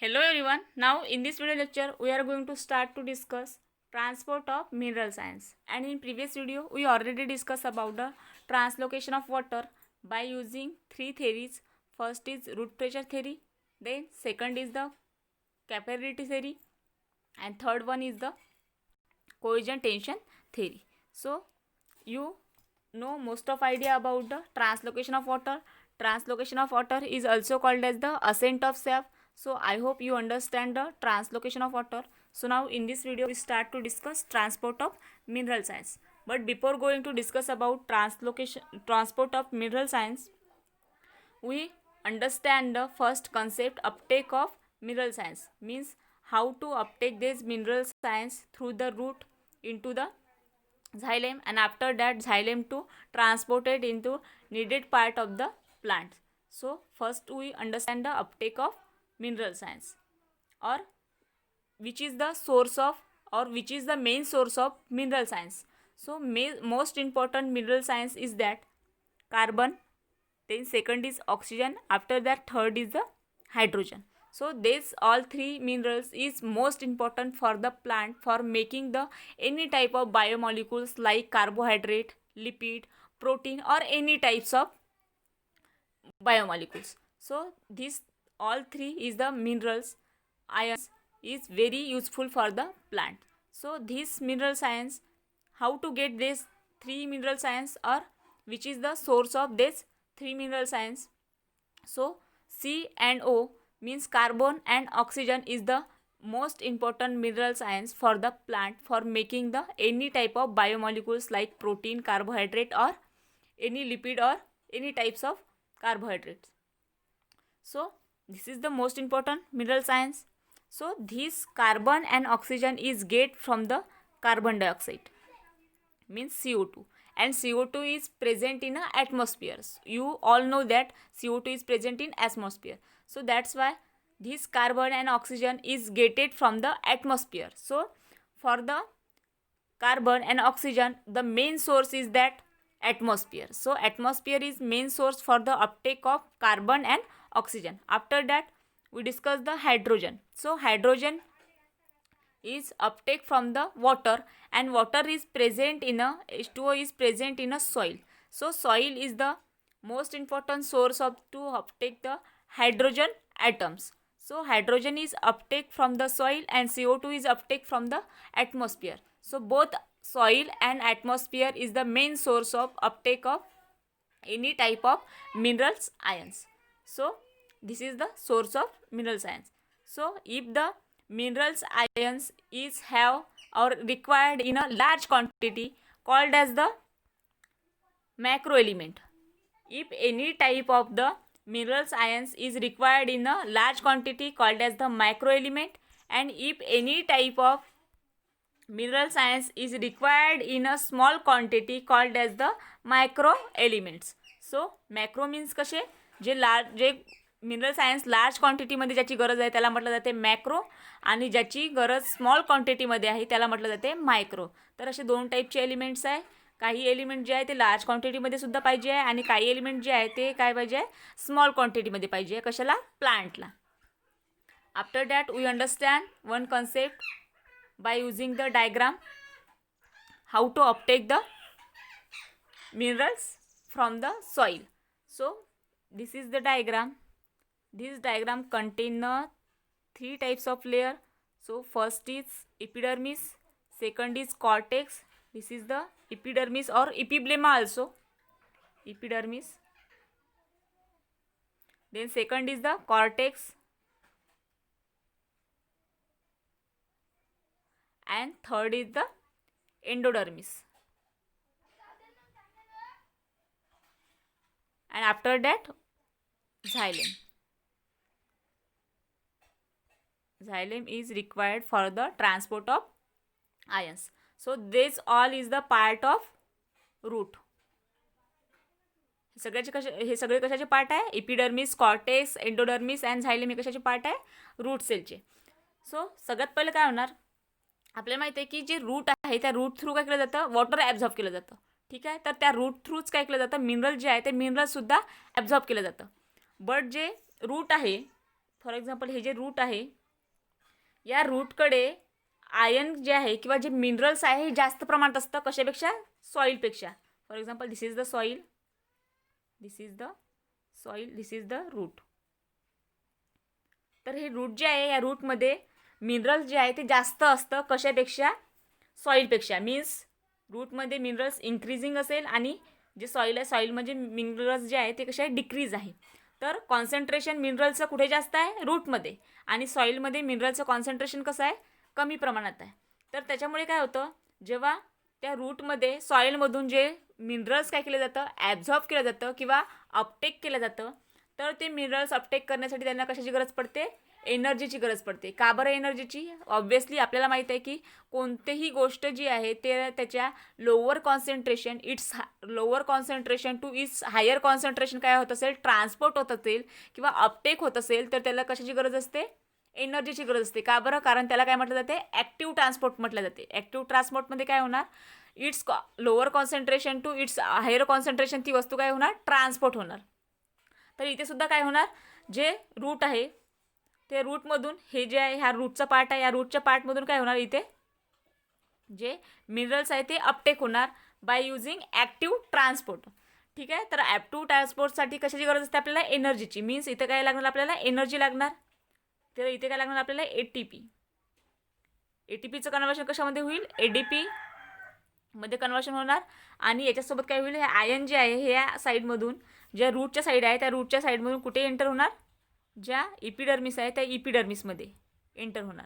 Hello everyone. Now in this video lecture we are going to start to discuss transport of mineral science. And in previous video we already discussed about the translocation of water by using three theories. First is root pressure theory, then second is the capillarity theory, and third one is the cohesion tension theory. So you know most of idea about the translocation of water. Translocation of water is also called as the ascent of sap. So I hope you understand the translocation of water. So now in this video we start to discuss transport of mineral science. But before going to discuss about transport of mineral science, we understand the first concept uptake of mineral science, means how to uptake this mineral science through the root into the xylem, and after that xylem to transport it into needed part of the plant. So first we understand the uptake of mineral science, or which is the source of, or which is the main source of mineral science. So most important mineral science is that carbon, then second is oxygen, after that third is the hydrogen. So this all three minerals is most important for the plant for making the any type of biomolecules like carbohydrate, lipid, protein, or any types of biomolecules. So this all three is the minerals ions is very useful for the plant. So this mineral science, how to get this three mineral science, or which is the source of this three mineral science. So C and O means carbon and oxygen is the most important mineral science for the plant for making the any type of biomolecules like protein, carbohydrate, or any lipid, or any types of carbohydrates. So this is the most important mineral science. So this carbon and oxygen is get from the carbon dioxide, means CO2, and CO2 is present in a atmosphere. You all know that CO2 is present in atmosphere. So that's why this carbon and oxygen is getted from the atmosphere. So for the carbon and oxygen, the main source is that atmosphere. So atmosphere is main source for the uptake of carbon and oxygen. After that we discuss the hydrogen. So hydrogen is uptake from the water, and water is present in a H2O is present in a soil. So soil is the most important source of to uptake the hydrogen atoms. So hydrogen is uptake from the soil and CO2 is uptake from the atmosphere. So both soil and atmosphere is the main source of uptake of any type of minerals ions. So this is the source of mineral science. So if the minerals ions is have or required in a large quantity, called as the macro element. If any type of the minerals ions is required in a large quantity, called as the macro element, and if any type of mineral science is required in a small quantity, called as the micro elements. So macro means कसे जे mineral science large क्वांटिटीमध्ये ज्याची गरज आहे त्याला म्हटलं जाते macro, आणि ज्याची गरज स्मॉल क्वांटिटीमध्ये आहे त्याला म्हटलं जाते मायक्रो. तर असे दोन टाईपचे एलिमेंट्स आहे. काही एलिमेंट जे आहे ते लार्ज क्वांटिटीमध्ये सुद्धा पाहिजे आहे, आणि काही एलिमेंट जे आहे ते काय पाहिजे आहे, स्मॉल क्वांटिटीमध्ये पाहिजे आहे. कशाला? प्लांटला. After that we understand one concept by using the diagram how to uptake the minerals from the soil. So this is the diagram. This diagram contain three types of layer. So first is epidermis, second is cortex. This is the epidermis or epiblema also. Epidermis. Then second is the cortex, and third is the endodermis, and after that xylem. Xylem is required for the transport of ions. So this all is the part of root. हे सगळे कशाचे part आहे? Epidermis, cortex, endodermis and झायलेम हे कशाचे part आहे? Route सेलचे. So सगळ्यात पहिलं काय होणार, आपल्याला माहिती आहे की जे रूट आहे त्या रूट थ्रू काय केलं जातं, वॉटर ॲब्झॉर्ब केलं जातं. ठीक आहे, तर त्या रूट थ्रूच काय केलं जातं, मिनरल जे आहे ते मिनरलसुद्धा ॲब्झॉर्ब केलं जातं. बट जे रूट आहे, फॉर एक्झाम्पल हे जे रूट आहे, या रूटकडे आयन जे आहे किंवा जे मिनरल्स आहे हे जास्त प्रमाणात असतं कशापेक्षा, सॉईलपेक्षा. For example this is the soil, this is the soil, this is the root. तर हे रूट जे आहे या रूटमध्ये मिनरल्स जे आहे ते जास्त असतं कशापेक्षा, सॉईलपेक्षा. मीन्स रूटमध्ये मिनरल्स इन्क्रीजिंग असेल आणि जे सॉईल आहे, सॉईल म्हणजे मिनरल्स जे आहे ते कसे आहे, डिक्रीज आहे. तर कॉन्सन्ट्रेशन मिनरलचं कुठे जास्त आहे, रूटमध्ये, आणि सॉईलमध्ये मिनरलचं कॉन्सन्ट्रेशन कसं आहे, कमी प्रमाणात आहे. तर त्याच्यामुळे काय होतं, जेव्हा त्या रूटमध्ये सॉईलमधून जे मिनरल्स काय केलं जातं, ॲब्झॉर्ब केलं जातं किंवा अपटेक केलं जातं, तर ते मिनरल्स अपटेक करण्यासाठी त्यांना कशाची गरज पडते, एनर्जीची गरज पडते. का बरं एनर्जीची? ऑब्व्हियसली आपल्याला माहीत आहे की कोणतीही गोष्ट जी आहे ते त्याच्या lower concentration lower concentration to its higher concentration काय होत असेल, ट्रान्सपोर्ट होत असेल किंवा अपटेक होत असेल, तर त्याला कशाची गरज असते, एनर्जीची गरज असते. का बरं? कारण त्याला काय म्हटलं जाते, ॲक्टिव्ह ट्रान्सपोर्ट म्हटलं जाते. ॲक्टिव्ह ट्रान्सपोर्टमध्ये काय होणार, its lower concentration to its higher concentration ती वस्तू काय होणार, ट्रान्सपोर्ट होणार. तर इथे सुद्धा काय होणार, जे रूट आहे ते रूटमधून हे जे आहे, ह्या रूटचा पार्ट आहे, या रूटच्या पार्टमधून काय होणार, इथे जे मिनरल्स आहे ते अपटेक होणार बाय युझिंग ॲक्टिव्ह ट्रान्सपोर्ट. ठीक आहे. तर ॲक्टिव्ह ट्रान्सपोर्टसाठी कशाची गरज असते आपल्याला, एनर्जीची. मीन्स इथे काय लागणार आपल्याला, एनर्जी लागणार. तर इथे काय लागणार आपल्याला, ATP. ATPचं कन्वर्शन कशामध्ये होईल, ADP मध्ये कन्वर्शन होणार. आणि याच्यासोबत काय होईल, हे आयन जे आहे हे या साईडमधून, ज्या रूटच्या साईड आहे त्या रूटच्या साईडमधून कुठे एंटर होणार, ज्या इपिडर्मिस आहे त्या इपिडर्मिसमध्ये एंटर होणार.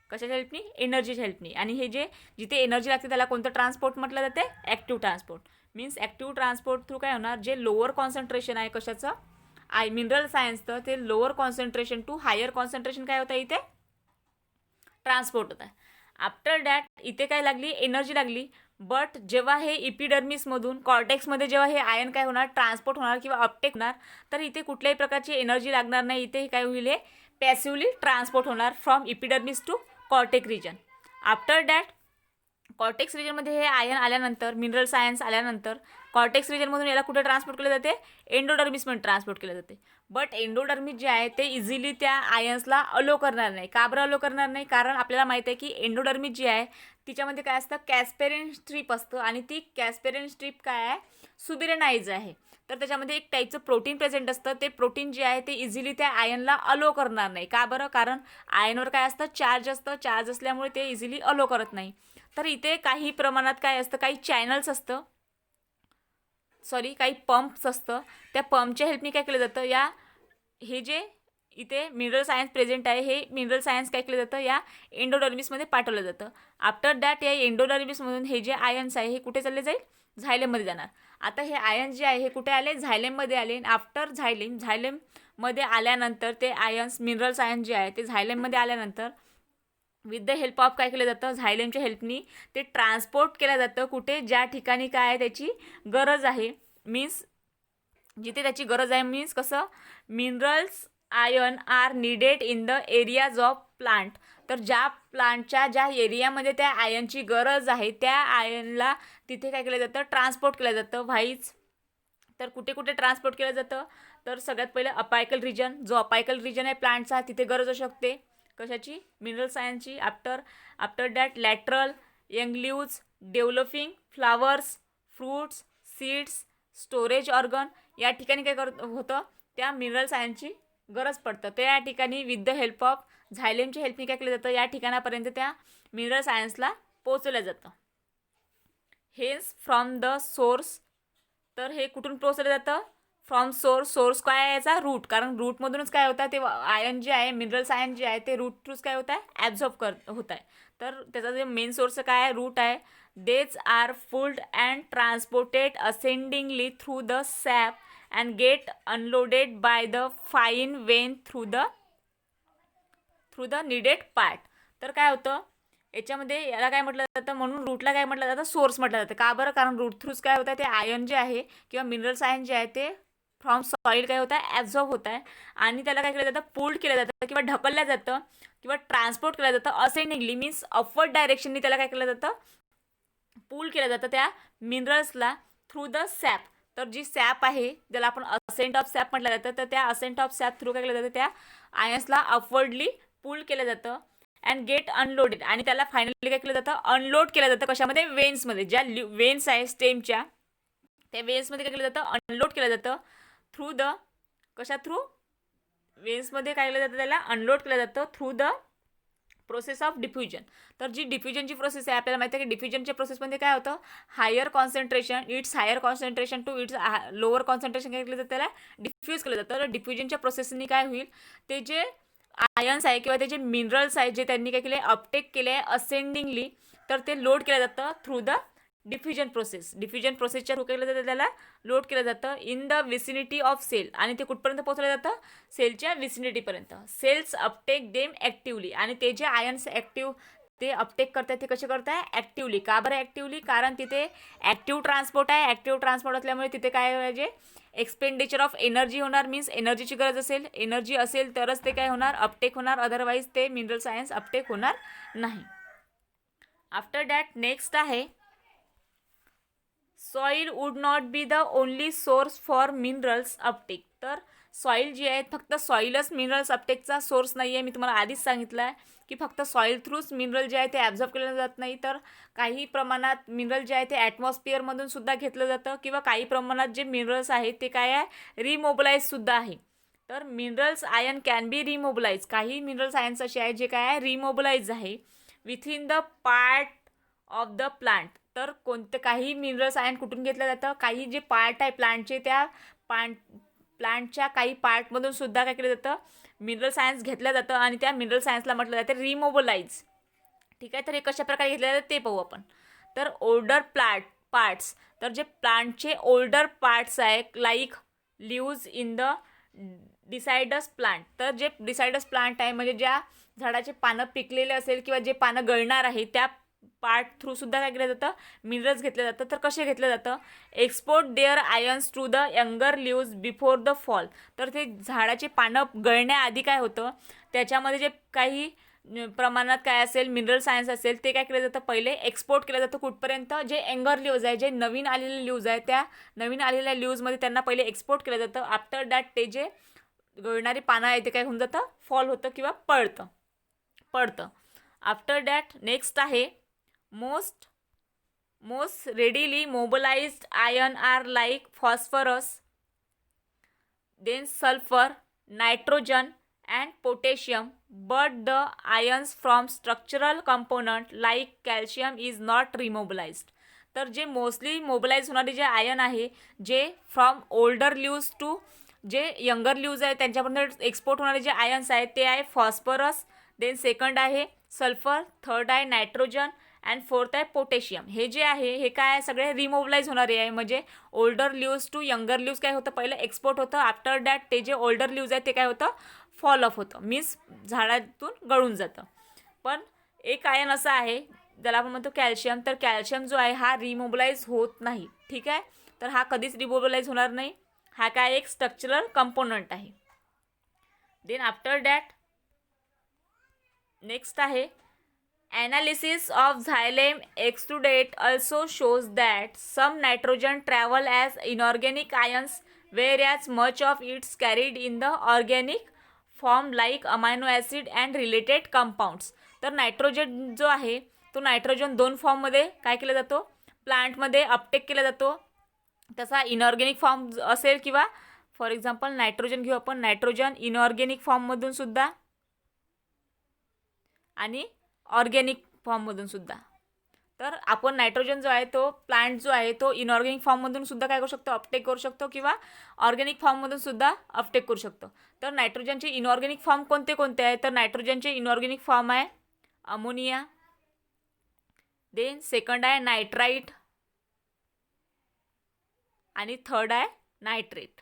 कशाच्या हेल्पनी, एनर्जीच्या हेल्पनी. आणि हे जे जिथे एनर्जी लागते त्याला कोणतं ट्रान्सपोर्ट म्हटलं जाते, active transport. Means active transport through काय होणार, जे लोअर कॉन्सन्ट्रेशन आहे कशाचं, मिनरल सायन्सचं, ते lower concentration to higher concentration काय होतं, इथे ट्रान्सपोर्ट होत आहे. आफ्टर दॅट इथे काय लागली, एनर्जी लागली. बट जेव्हा हे इपिडर्मिसमधून कॉर्टेक्समध्ये जेव्हा हे आयन काय होणार, ट्रान्सपोर्ट होणार किंवा अपटेक होणार, तर इथे कुठल्याही प्रकारची एनर्जी लागणार नाही. इथे काय होईल, हे पॅसिवली ट्रान्सपोर्ट होणार from epidermis to cortex region. After that cortex रिजनमध्ये हे आयन आल्यानंतर, मिनरल सायन्स आल्यानंतर कॉर्टेक्स रिजनमधून याला कुठे ट्रान्सपोर्ट केलं जाते, एंडोडर्मिसमध्ये ट्रान्सपोर्ट केलं जाते. बट एंडोडर्मिस जे आहे ते इझिली त्या आयन्सला अलो करणार नाही. का बरं अलो करणार नाही, कारण आपल्याला माहीत आहे की एंडोडर्मिस जी आहे तिच्यामध्ये काय असतं, कॅस्पेरिन स्ट्रीप असतं. आणि ती कॅस्पेरिन स्ट्रीप काय आहे, सुबिरेनाइज आहे. तर त्याच्यामध्ये एक टाईपचं प्रोटीन प्रेझेंट असतं. ते प्रोटीन जे आहे ते इझिली त्या आयनला अलो करणार नाही. का बरं, कारण आयनवर काय असतं, चार्ज असतं. चार्ज असल्यामुळे ते इझिली अलो करत नाही. तर इथे काही प्रमाणात काय असतं, काही चॅनल्स असतं, काही पंप्स असतं. त्या पंपच्या हेल्पनी काय केलं जातं, हे जे इथे मिनरल सायन्स प्रेझेंट आहे हे मिनरल सायन्स काय केलं जातं, या एंडोडर्मिसमध्ये पाठवलं जातं. आफ्टर दॅट या एंडोडर्मिसमधून हे जे आयन्स आहे हे कुठे चालले जाईल, झायलेममध्ये जाणार. आता हे आयन्स जे आहे हे कुठे आले, झायलेममध्ये आले. आफ्टर झायलेममध्ये आल्यानंतर ते आयन्स, मिनरल सायन्स जे आहे ते झायलेममध्ये आल्यानंतर विथ द हेल्प ऑफ काय केलं जातं, झायलेमच्या हेल्पनी ते ट्रान्सपोर्ट केलं जातं कुठे, ज्या ठिकाणी काय आहे त्याची गरज आहे. मीन्स जिथे त्याची गरज आहे. मीन्स कसं, minerals ion are needed in the areas of plant. तर ज्या प्लांटच्या ज्या एरियामध्ये त्या आयनची गरज आहे त्या आयनला तिथे काय केलं जातं, ट्रान्सपोर्ट केलं जातं. व्हाईच तर कुठे कुठे ट्रान्सपोर्ट केलं जातं, तर सगळ्यात पहिलं अपायकल रिजन, जो अपायकल रिजन आहे प्लांटचा तिथे गरज असू शकते कशाची, मिनरल सायन्सची. After that lateral, young leaves, developing flowers, fruits, seeds, storage organ, या ठिकाणी काय होतं, त्या मिनरल सायन्सची गरज पडतं. त्या ठिकाणी विथ द हेल्प ऑफ झायलेमच्या हेल्पनी काय केलं जातं, या ठिकाणापर्यंत त्या मिनरल सायन्सला पोहोचवलं जातं. हेन्स फ्रॉम द सोर्स, तर हे कुठून पोहोचवलं जातं, फ्रॉम सोर्स काय आहे याचा, रूट. कारण रूटमधूनच काय होतं, ते आयन जे आहे, मिनरल सायन्स जे आहे ते रूट थ्रूच काय होत आहे, ॲब्झॉर्ब होत आहे. तर त्याचा जे मेन सोर्स काय आहे, रूट आहे. These are pulled and transported ascendingly through the sap and get unloaded by the fine vein through the needed part. तर काय होतं याच्यामध्ये, याला काय म्हटलं जातं, म्हणून रूटला काय म्हटलं जातं, सोर्स म्हटलं जातं. का बरं, कारण रूट थ्रूच काय होतं, ते आयन जे आहे किंवा मिनरल सायन्स जे आहे ते फ्रॉम सॉईल काय होत आहे, ॲब्झॉर्ब होत आहे. आणि त्याला काय केलं जातं, पुल्ड केलं जातं किंवा ढकललं जातं किंवा ट्रान्सपोर्ट केलं जातं असेंडिंगली. मीन्स अपवर्ड डायरेक्शननी त्याला काय केलं जातं, पूल केलं जातं त्या मिनरल्सला थ्रू द सॅप. तर जी सॅप आहे ज्याला आपण असेंट ऑफ सॅप म्हटलं जातं, तर त्या असेंट ऑफ सॅप थ्रू काय केलं जातं, त्या आयन्सला अपवर्डली पुल केलं जातं अँड गेट अनलोडेड, आणि त्याला फायनली काय केलं जातं, अनलोड केलं जातं कशामध्ये, वेन्समध्ये. ज्या वेन्स आहे स्टेमच्या, त्या वेन्समध्ये काय केलं जातं, अनलोड केलं जातं थ्रू द, कशा थ्रू, वेन्समध्ये काय केलं जातं, त्याला अनलोड केलं जातं through the process of diffusion. तर जी डिफ्युजनची प्रोसेस आहे, आपल्याला माहिती आहे की डिफ्युजनच्या प्रोसेसमध्ये काय होतं, higher concentration, its higher concentration to its lower concentration काय केलं जातं, त्याला डिफ्यूज केलं जातं. तर डिफ्युजनच्या प्रोसेसनी काय होईल, ते जे आयन्स आहे किंवा ते जे मिनरल्स आहेत जे त्यांनी काय केले, अपटेक केले असेंडिंगली, तर ते लोड केलं जातं through the diffusion process. Diffusion प्रोसेसच्या थ्रू केलं जातं, त्याला लोड केलं जातं in the vicinity of cell, आणि ते कुठपर्यंत पोहोचलं जातं, सेलच्या विसिनिटीपर्यंत. सेल्स अपटेक देम ॲक्टिवली, आणि ते जे आयन्स ॲक्टिव्ह ते अपटेक करतात ते कसे करताय, ॲक्टिवली. का बरं ॲक्टिवली, कारण तिथे ॲक्टिव्ह ट्रान्सपोर्ट आहे. ॲक्टिव्ह ट्रान्सपोर्ट असल्यामुळे तिथे काय पाहिजे, एक्सपेंडिचर ऑफ एनर्जी होणार, मीन्स एनर्जीची गरज असेल. एनर्जी असेल तरच ते काय होणार, अपटेक होणार, अदरवाईज ते मिनरल सायन्स अपटेक होणार नाही. आफ्टर दॅट नेक्स्ट आहे, soil would not be the only source for minerals Uptake. तर सॉईल जी आहे, फक्त सॉईलच मिनरल्स अपटेकचा सोर्स नाही आहे. मी तुम्हाला आधीच सांगितलं आहे की फक्त सॉईल थ्रूच मिनरल जे आहे ते ॲब्झॉर्ब केलं जात नाही, तर काही प्रमाणात मिनरल जे आहे ते ॲटमॉस्फिअरमधून सुद्धा घेतलं जातं, किंवा काही प्रमाणात जे मिनरल्स आहेत ते काय आहे, रिमोबलाइजसुद्धा आहे. तर मिनरल्स आयन कॅन बी रिमोबलाइज. काही मिनरल्स आयन्स असे आहेत जे काय आहे, रिमोबलाइज आहे within the part of the plant. तर कोणते काही मिनरल्स आयन कुठून घेतलं जातं, काही जे पार्ट आहे प्लांटचे, त्या प्लांटच्या काही पार्टमधून सुद्धा काय केलं जातं, मिनरल सायन्स घेतलं जातं, आणि त्या मिनरल सायन्सला म्हटलं जातं रिमोबलाइज. ठीक आहे, तर हे कशा प्रकारे घेतलं जातं ते पाहू आपण. तर ओल्डर पार्ट्स, तर जे प्लांटचे ओल्डर पार्ट्स आहे, like leaves in the deciduous plant. तर जे डिसायडस प्लांट आहे, म्हणजे ज्या झाडाचे पानं पिकलेले असेल किंवा जे पानं गळणार आहे, त्या पार्ट थ्रू सुद्धा काय केलं जातं, मिनरल्स घेतलं जातं. तर कसे घेतलं जातं, export their ions to the younger leaves before the fall. तर ते झाडाचे पानं गळण्याआधी काय होतं, त्याच्यामध्ये जे काही प्रमाणात काय असेल, मिनरल सायन्स असेल, ते काय केलं जातं, पहिले एक्सपोर्ट केलं जातं कुठपर्यंत, जे यंगर लिव्ज आहे, जे नवीन आलेले लिव्ज आहे, त्या नवीन आलेल्या लिव्जमध्ये त्यांना पहिले एक्सपोर्ट केलं जातं. आफ्टर दॅट ते जे गळणारी पानं आहे ते काय होऊन जातं, फॉल होतं किंवा पडतं. आफ्टर दॅट नेक्स्ट आहे, most readily mobilized ion are like phosphorus, then sulfur, nitrogen and potassium, but the ions from structural component like calcium is not remobilized. तर जे मोस्टली मोबिलाइज होणारे जे आयन आहे, जे फ्रॉम ओल्डर ल्यूज टू जे younger ल्यूज आहे त्यांच्यापर्यंत export होणारे जे आयन्स आहेत ते आहे फॉस्फरस, देन सेकंड आहे सल्फर, थर्ड आहे नायट्रोजन अँड फोर्थ आहे पोटॅशियम. हे जे आहे हे काय आहे, सगळे रिमोबलाइज होणारे आहे. म्हणजे older leaves to younger leaves काय होतं, पहिलं एक्सपोर्ट होतं. आफ्टर दॅट ते जे ओल्डर ल्यूज आहे ते काय होतं, फॉल ऑफ होतं, मीन्स झाडातून गळून जातं. पण एक आयन असं आहे ज्याला आपण म्हणतो कॅल्शियम. तर कॅल्शियम जो आहे हा रिमोबलाइज होत नाही. ठीक आहे, तर हा कधीच रिमोबलाइज होणार नाही. हा काय एक स्ट्रक्चरल कंपोनंट आहे. देन आफ्टर दॅट नेक्स्ट आहे, analysis of xylem exudate also shows that some nitrogen travel as inorganic ions, whereas much of it's carried in the organic form like amino acid and related compounds. तर nitrogen जो आहे तो nitrogen दोन फॉर्ममध्ये काय केला जातो, प्लांटमध्ये अपटेक केला जातो. तसा इनऑर्गॅनिक फॉर्म असेल किंवा फॉर एक्झाम्पल नायट्रोजन घेऊ आपण, नायट्रोजन इनऑर्गॅनिक फॉर्ममधून सुद्धा आणि ऑर्गॅनिक फॉर्ममधून सुद्धा. तर आपण नायट्रोजन जो आहे तो प्लांट जो आहे तो इनऑर्गॅनिक फॉर्ममधून सुद्धा काय करू शकतो, अपटेक करू शकतो, किंवा ऑर्गॅनिक फॉर्ममधून सुद्धा अपटेक करू शकतो. तर नायट्रोजनचे इनऑर्गॅनिक फॉर्म कोणते कोणते आहेत, तर नायट्रोजनचे इनऑर्गॅनिक फॉर्म आहे अमोनिया, देन सेकंड आहे नायट्राइट, आणि थर्ड आहे नायट्रेट.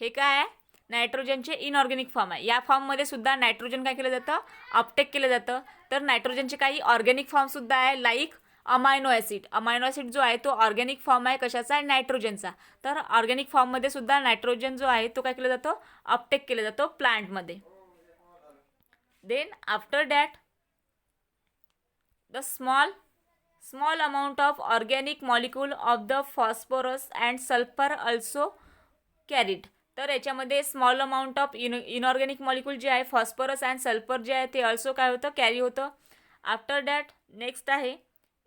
हे काय आहे, नायट्रोजनचे इनऑर्गॅनिक फॉर्म आहे. या फॉर्ममध्ये सुद्धा नायट्रोजन काय केलं जातं, अपटेक केलं जातं. तर नायट्रोजनचे काही ऑर्गॅनिक फॉर्मसुद्धा आहे, like amino acid. Amino acid जो आहे तो ऑर्गॅनिक फॉर्म आहे कशाचा आहे, नायट्रोजनचा. तर ऑर्गॅनिक फॉर्ममध्ये सुद्धा नायट्रोजन जो आहे तो काय केला जातो, अपटेक केला जातो प्लांटमध्ये. Then after that the small small amount of organic molecule of the phosphorus and sulfur also carried. तर याच्यामध्ये small amount of inorganic molecule जे आहे फॉस्फरस अँड सल्फर जे आहे ते ऑल्सो काय होतं कॅरी होतं. आफ्टर दॅट नेक्स्ट आहे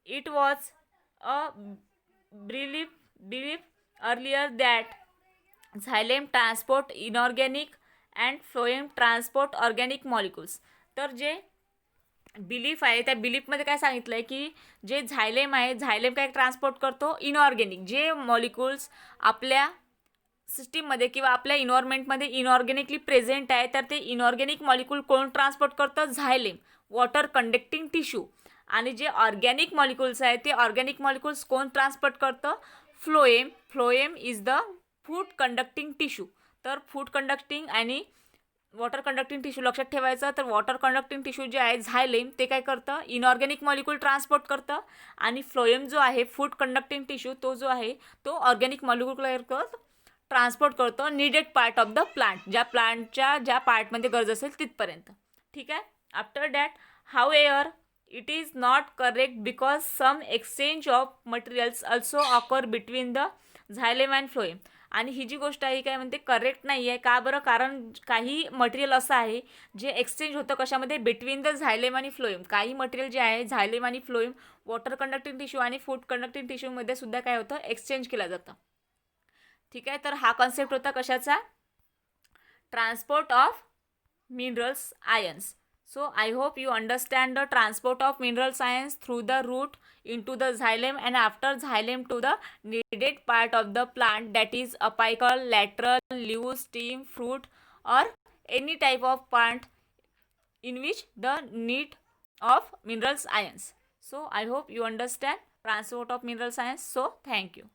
it was a belief earlier that xylem transport inorganic and phloem transport organic molecules. तर जे बिलीफ आहे त्या बिलीफमध्ये काय सांगितलं आहे की जे झायलेम आहे झायलेम काय ट्रान्सपोर्ट करतो इनऑर्गॅनिक जे मॉलिक्युल्स आपल्या सिस्टीममध्ये किंवा आपल्या इन्व्हायरमेंटमध्ये इनऑर्गॅनिकली प्रेझेंट आहे तर ते इनऑर्गॅनिक मॉलिक्यूल कोण ट्रान्सपोर्ट करतं झायलेम वॉटर कंडक्टिंग टिश्यू. आणि जे ऑर्गॅनिक मॉलिक्युल्स आहे ते ऑर्गॅनिक मॉलिक्युल्स कोण ट्रान्सपोर्ट करतं phloem. Phloem is the food conducting tissue. तर फूड कंडक्टिंग आणि वॉटर कंडक्टिंग टिश्यू लक्षात ठेवायचं. तर वॉटर कंडक्टिंग टिश्यू जे आहे झायलेम ते काय करतं इनऑर्गॅनिक मॉलिक्यूल ट्रान्सपोर्ट करतं आणि फ्लोएम जो आहे फूड कंडक्टिंग टिश्यू तो जो आहे तो ऑर्गॅनिक मॉलिक्यूल ट्रान्सपोर्ट करतो needed part of the plant ज्या प्लांटच्या ज्या पार्टमध्ये गरज असेल तिथपर्यंत. ठीक आहे. After that however it is not correct because some exchange of materials also occur between the xylem and phloem. आणि ही जी गोष्ट आहे काय म्हणते करेक्ट नाही आहे. का बरं? कारण काही मटेरियल असं आहे जे एक्सचेंज होतं कशामध्ये बिटवीन द झायलेम आणि फ्लोएम. काही मटेरियल जे आहे झायलेम आणि फ्लोएम वॉटर कंडक्टिंग टिश्यू आणि फूड कंडक्टिंग टिश्यूमध्ये सुद्धा काय होतं एक्सचेंज केलं जातं. ठीक आहे. तर हा कॉन्सेप्ट होता कशाचा transport of minerals ions. So I hope you understand the transport of mineral ions through the root into the xylem and after xylem to the needed part of the plant, that is apical, lateral, leaves, stem, fruit or any type of plant in which the need of mineral ions. So I hope you understand transport of mineral ions. So thank you.